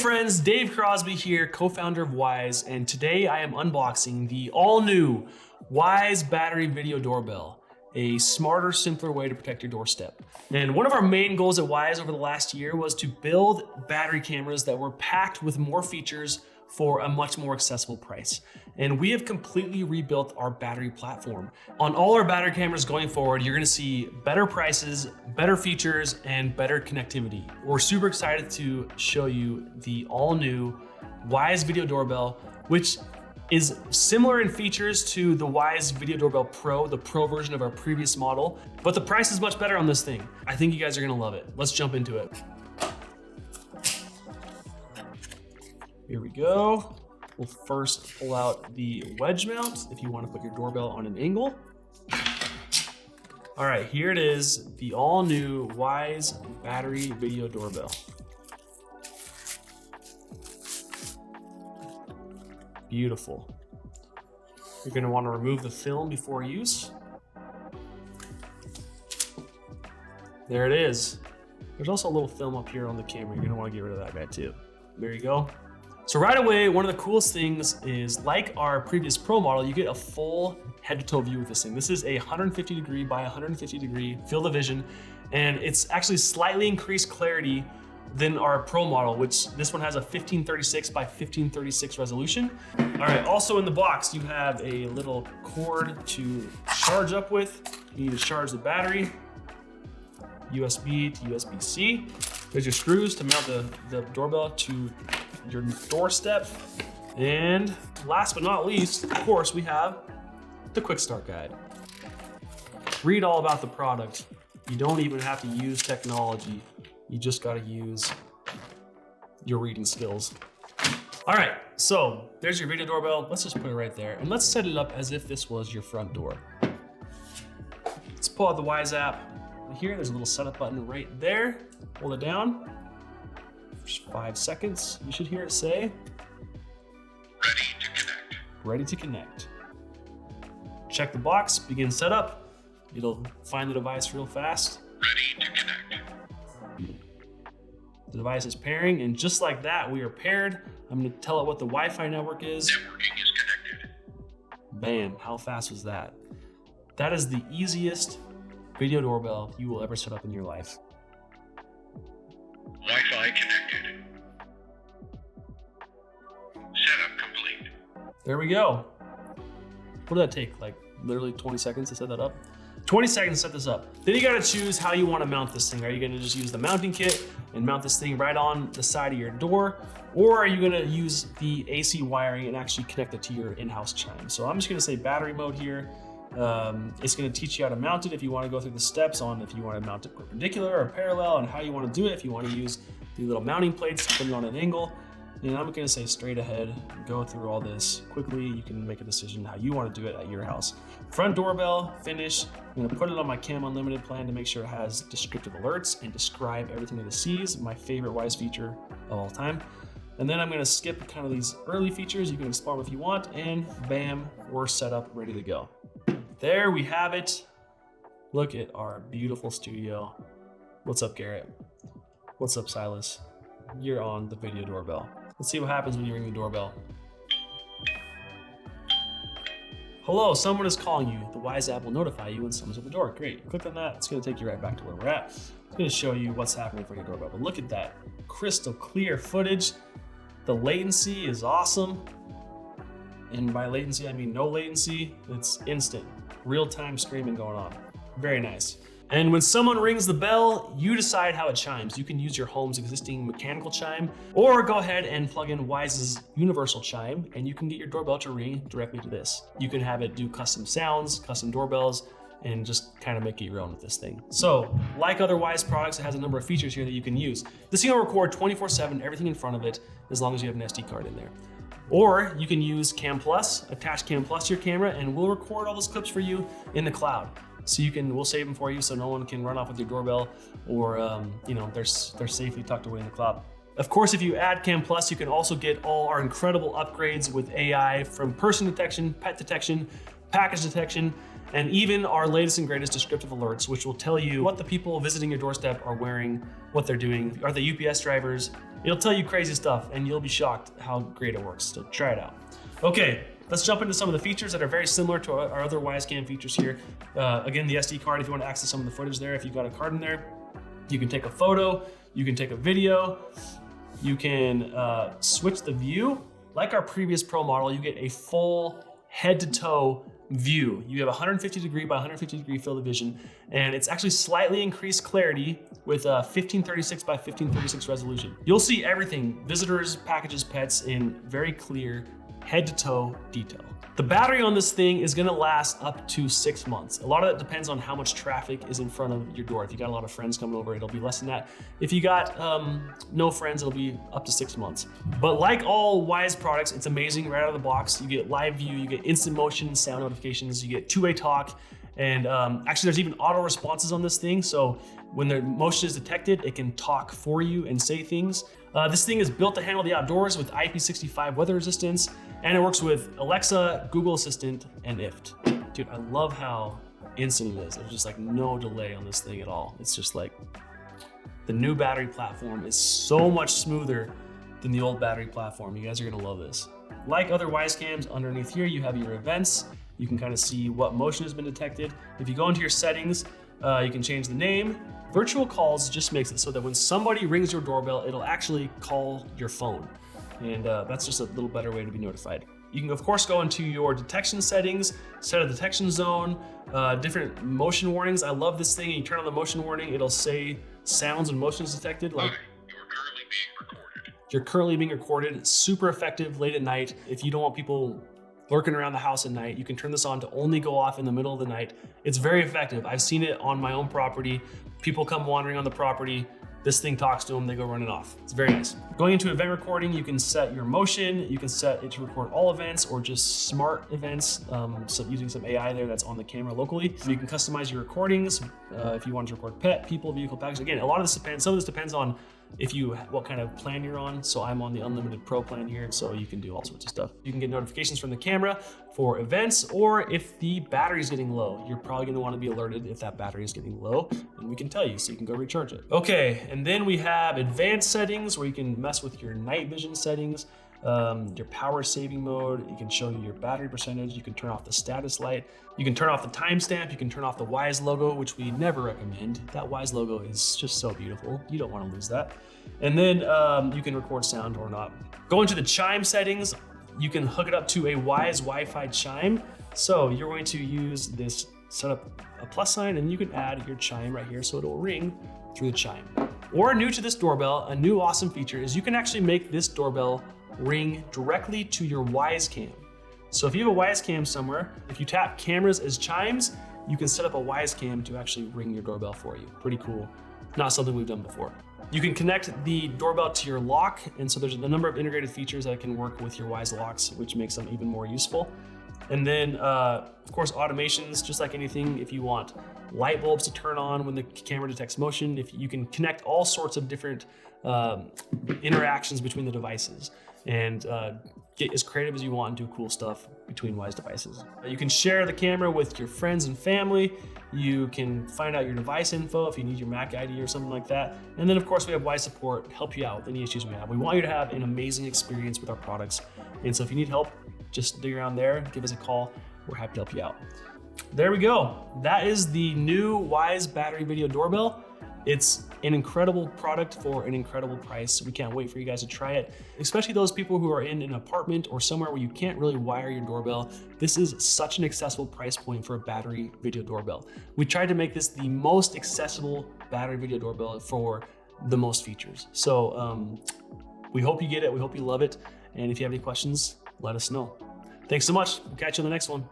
friends, Dave Crosby here, co-founder of Wyze, and today I am unboxing the all-new Wyze battery video doorbell, a smarter, simpler way to protect your doorstep. And one of our main goals at Wyze over the last year was to build battery cameras that were packed with more features for a much more accessible price. And we have completely rebuilt our battery platform. On all our battery cameras going forward, you're gonna see better prices, better features, and better connectivity. We're super excited to show you the all new Wyze Video Doorbell, which is similar in features to the Wyze Video Doorbell Pro, the Pro version of our previous model, but the price is much better on this thing. I think you guys are gonna love it. Let's jump into it. Here we go. We'll first pull out the wedge mount if you want to put your doorbell on an angle. All right, here it is, the all new Wyze battery video doorbell. Beautiful. You're gonna want to remove the film before use. There it is. There's also a little film up here on the camera. You're gonna want to get rid of that guy too. There you go. So right away, one of the coolest things is, like our previous Pro model, you get a full head to toe view with this thing. This is a 150 degree by 150 degree field of vision, and it's actually slightly increased clarity than our Pro model, which this one has a 1536 by 1536 resolution. All right, also in the box, you have a little cord to charge up with. You need to charge the battery, USB to USB-C. There's your screws to mount the doorbell to your doorstep. And last but not least, of course, we have the quick start guide. Read all about the product. You don't even have to use technology. You just gotta use your reading skills. All right, so there's your video doorbell. Let's just put it right there. And let's set it up as if this was your front door. Let's pull out the Wyze app. Here, there's a little setup button right there. Hold it down. For 5 seconds, you should hear it say, "Ready to connect." Ready to connect. Check the box, begin setup. It'll find the device real fast. Ready to connect. The device is pairing, and just like that, we are paired. I'm gonna tell it what the Wi-Fi network is. Networking is connected. Bam, how fast was that? That is the easiest video doorbell you will ever set up in your life. Wi-Fi connected. Setup complete. There we go. What did that take? Like literally 20 seconds to set that up? 20 seconds to set this up. Then you gotta choose how you wanna mount this thing. Are you gonna just use the mounting kit and mount this thing right on the side of your door? Or are you gonna use the AC wiring and actually connect it to your in-house chime? So I'm just gonna say battery mode here. It's gonna teach you how to mount it if you wanna go through the steps on if you wanna mount it perpendicular or parallel and how you wanna do it. If you wanna use the little mounting plates to put it on an angle. And I'm gonna say straight ahead, go through all this quickly. You can make a decision how you wanna do it at your house. Front doorbell, finish. I'm gonna put it on my Cam Unlimited plan to make sure it has descriptive alerts and describe everything that it sees, my favorite Wyze feature of all time. And then I'm gonna skip kind of these early features. You can explore them if you want, and bam, we're set up, ready to go. There we have it. Look at our beautiful studio. What's up, Garrett? What's up, Silas? You're on the video doorbell. Let's see what happens when you ring the doorbell. Hello, someone is calling you. The Wyze app will notify you when someone's at the door. Great, click on that. It's gonna take you right back to where we're at. It's gonna show you what's happening for your doorbell. But look at that, crystal clear footage. The latency is awesome. And by latency, I mean no latency. It's instant, real-time streaming going on. Very nice. And when someone rings the bell, you decide how it chimes. You can use your home's existing mechanical chime, or go ahead and plug in Wyze's universal chime, and you can get your doorbell to ring directly to this. You can have it do custom sounds, custom doorbells, and just kind of make it your own with this thing. So, like other Wyze products, it has a number of features here that you can use. This thing will record 24/7, everything in front of it, as long as you have an SD card in there. Or you can use Cam Plus, attach Cam Plus to your camera, and we'll record all those clips for you in the cloud. So we'll save them for you so no one can run off with your doorbell, or they're safely tucked away in the cloud. Of course, if you add Cam Plus, you can also get all our incredible upgrades with AI, from person detection, pet detection, package detection, and even our latest and greatest descriptive alerts, which will tell you what the people visiting your doorstep are wearing, what they're doing. Are they UPS drivers? It'll tell you crazy stuff and you'll be shocked how great it works. So try it out. Okay, let's jump into some of the features that are very similar to our other Wyze Cam features here. Again, the SD card, if you want to access some of the footage there, if you've got a card in there, you can take a photo, you can take a video, you can switch the view. Like our previous Pro model, you get a full head to toe view. You have 150 degree by 150 degree field of vision, and it's actually slightly increased clarity with a 1536 by 1536 resolution. You'll see everything, visitors, packages, pets, in very clear head to toe detail. The battery on this thing is gonna last up to 6 months. A lot of that depends on how much traffic is in front of your door. If you got a lot of friends coming over, it'll be less than that. If you got no friends, it'll be up to 6 months. But like all Wyze products, it's amazing right out of the box. You get live view, you get instant motion, sound notifications, you get two-way talk, and actually there's even auto responses on this thing. So when the motion is detected, it can talk for you and say things. This thing is built to handle the outdoors with IP65 weather resistance, and it works with Alexa, Google Assistant, and IFT. Dude, I love how instant it is. There's just like no delay on this thing at all. It's just like, the new battery platform is so much smoother than the old battery platform. You guys are gonna love this. Like other Wyze Cams, underneath here you have your events. You can kind of see what motion has been detected. If you go into your settings, you can change the name. Virtual calls just makes it so that when somebody rings your doorbell, it'll actually call your phone. And that's just a little better way to be notified. You can of course go into your detection settings, set a detection zone, different motion warnings. I love this thing. You turn on the motion warning, it'll say sounds and motions detected. Like, Hi, you are currently being recorded. you're currently being recorded. It's super effective late at night. If you don't want people lurking around the house at night, you can turn this on to only go off in the middle of the night. It's very effective. I've seen it on my own property. People come wandering on the property, this thing talks to them, they go running off. It's very nice. Going into event recording, you can set your motion, you can set it to record all events or just smart events, so using some AI there that's on the camera locally. You can customize your recordings if you want to record pet, people, vehicle, package. Again, a lot of this depends, some of this depends on what kind of plan you're on. So I'm on the Unlimited Pro plan here, so you can do all sorts of stuff. You can get notifications from the camera for events, or if the battery is getting low, you're probably gonna wanna be alerted if that battery is getting low, and we can tell you so you can go recharge it. Okay, and then we have advanced settings where you can mess with your night vision settings, your power saving mode. You can show you your battery percentage. You can turn off the status light. You can turn off the timestamp. You can turn off the Wyze logo, which we never recommend. That Wyze logo is just so beautiful. You don't want to lose that. And then you can record sound or not. Go into the chime settings. You can hook it up to a Wyze Wi-Fi chime. So you're going to use this, set up a plus sign, and you can add your chime right here so it'll ring through the chime. Or new to this doorbell, a new awesome feature is you can actually make this doorbell ring directly to your Wyze Cam. So if you have a Wyze Cam somewhere, if you tap cameras as chimes, you can set up a Wyze Cam to actually ring your doorbell for you. Pretty cool. Not something we've done before. You can connect the doorbell to your lock, and so there's a number of integrated features that can work with your Wyze locks, which makes them even more useful. And then, of course, automations, just like anything. If you want light bulbs to turn on when the camera detects motion, if you can connect all sorts of different interactions between the devices, and get as creative as you want and do cool stuff between Wyze devices. You can share the camera with your friends and family. You can find out your device info if you need your Mac ID or something like that. And then of course we have Wyze support, help you out with any issues we have. We want you to have an amazing experience with our products. And so if you need help, just dig around there, give us a call. We're happy to help you out. There we go. That is the new Wyze battery video doorbell. It's an incredible product for an incredible price. We can't wait for you guys to try it, especially those people who are in an apartment or somewhere where you can't really wire your doorbell. This is such an accessible price point for a battery video doorbell. We tried to make this the most accessible battery video doorbell for the most features. So we hope you get it. We hope you love it. And if you have any questions, let us know. Thanks so much. We'll catch you on the next one.